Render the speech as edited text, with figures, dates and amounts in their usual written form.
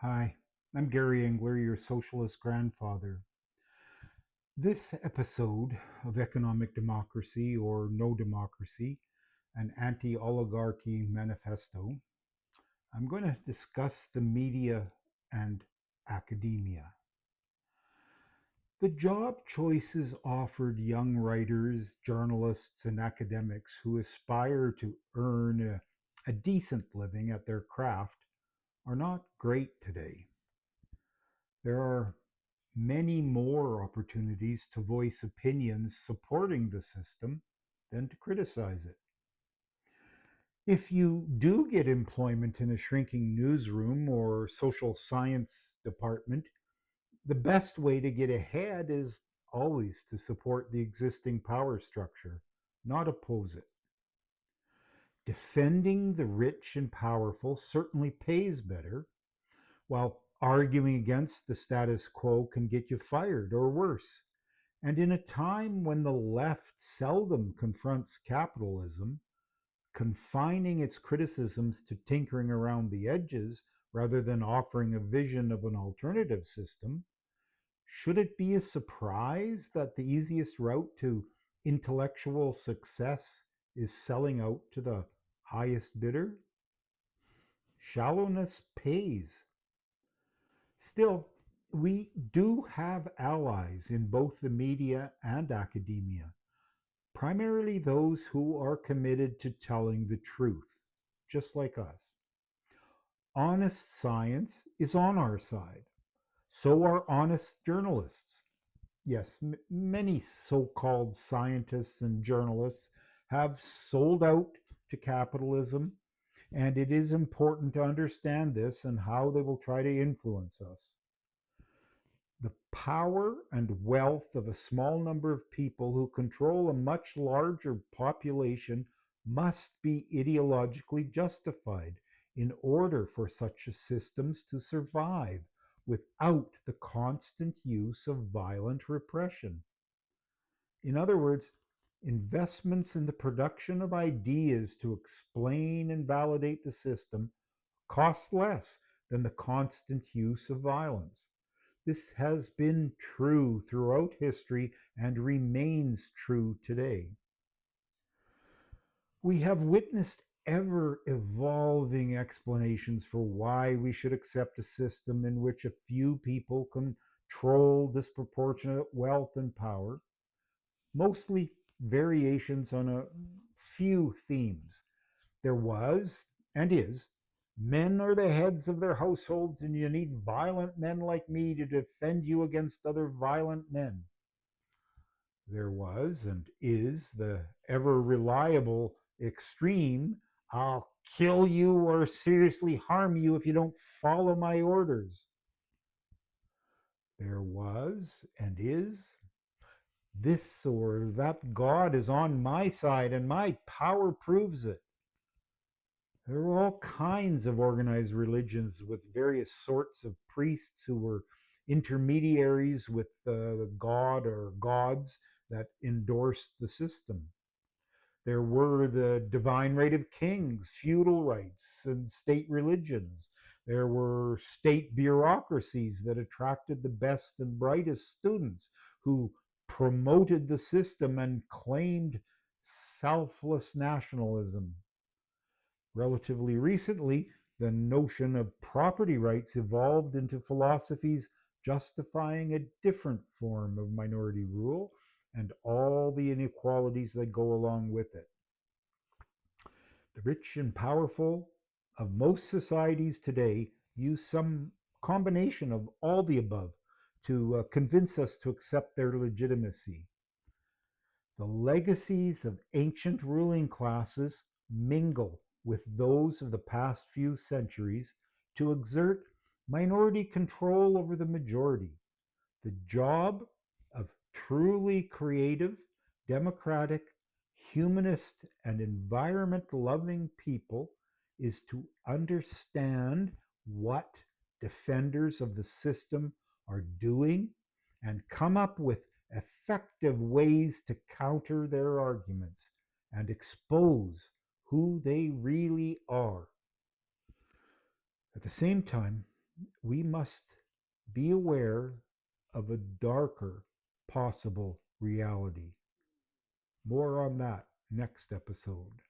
Hi, I'm Gary Engler, your socialist grandfather. This episode of Economic Democracy or No Democracy, an anti oligarchy manifesto, I'm going to discuss the media and academia. The job choices offered young writers, journalists, and academics who aspire to earn a decent living at their craft are not great today. There are many more opportunities to voice opinions supporting the system than to criticize it. If you do get employment in a shrinking newsroom or social science department, the best way to get ahead is always to support the existing power structure, not oppose it. Defending the rich and powerful certainly pays better, while arguing against the status quo can get you fired or worse. And in a time when the left seldom confronts capitalism, confining its criticisms to tinkering around the edges rather than offering a vision of an alternative system, should it be a surprise that the easiest route to intellectual success is selling out to the highest bidder? Shallowness pays. Still, we do have allies in both the media and academia, primarily those who are committed to telling the truth, just like us. Honest science is on our side. So are honest journalists. Yes, many so called scientists and journalists have sold out to capitalism, and it is important to understand this and how they will try to influence us. The power and wealth of a small number of people who control a much larger population must be ideologically justified in order for such systems to survive without the constant use of violent repression. In other words, investments in the production of ideas to explain and validate the system cost less than the constant use of violence. This has been true throughout history and remains true today. We have witnessed ever evolving explanations for why we should accept a system in which a few people control disproportionate wealth and power, mostly variations on a few themes. There was and is men are the heads of their households, and you need violent men like me to defend you against other violent men. There was and is the ever reliable extreme I'll kill you or seriously harm you if you don't follow my orders. There was and is this or that God is on my side and my power proves it. There were all kinds of organized religions with various sorts of priests who were intermediaries with the god or gods that endorsed the system. There were the divine right of kings, feudal rights, and state religions. There were state bureaucracies that attracted the best and brightest students who promoted the system and claimed selfless nationalism. Relatively recently, the notion of property rights evolved into philosophies justifying a different form of minority rule and all the inequalities that go along with it. The rich and powerful of most societies today use some combination of all the above to convince us to accept their legitimacy. The legacies of ancient ruling classes mingle with those of the past few centuries to exert minority control over the majority. The job of truly creative, democratic, humanist, and environment loving people is to understand what defenders of the system are doing and come up with effective ways to counter their arguments and expose who they really are. At the same time, we must be aware of a darker possible reality. More on that next episode.